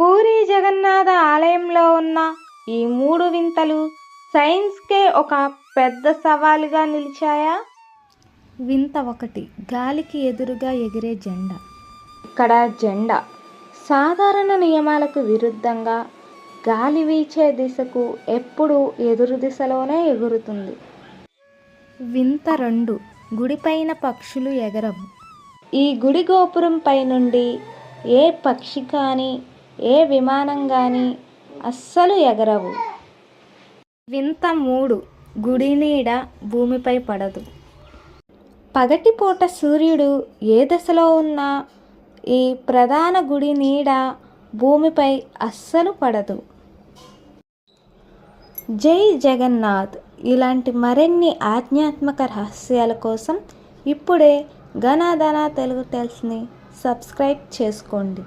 పూరీ జగన్నాథ ఆలయంలో ఉన్న ఈ 3 వింతలు సైన్స్కే ఒక పెద్ద సవాలుగా నిలిచాయా? వింత 1, గాలికి ఎదురుగా ఎగిరే జెండా. ఇక్కడ జెండా సాధారణ నియమాలకు విరుద్ధంగా గాలి వీచే దిశకు ఎప్పుడూ ఎదురు దిశలోనే ఎగురుతుంది. వింత 2, గుడిపైన పక్షులు ఎగరవు. ఈ గుడి గోపురంపై నుండి ఏ పక్షి కానీ ఏ విమానం కానీ అస్సలు ఎగరవు. వింత 3, గుడి నీడ భూమిపై పడదు. పగటిపూట సూర్యుడు ఏ దశలో ఉన్నా ఈ ప్రధాన గుడి నీడ భూమిపై అస్సలు పడదు. జై జగన్నాథ్. ఇలాంటి మరిన్ని ఆధ్యాత్మిక రహస్యాల కోసం ఇప్పుడే ఘన ధన తెలుగు టెల్స్ని సబ్స్క్రైబ్ చేసుకోండి.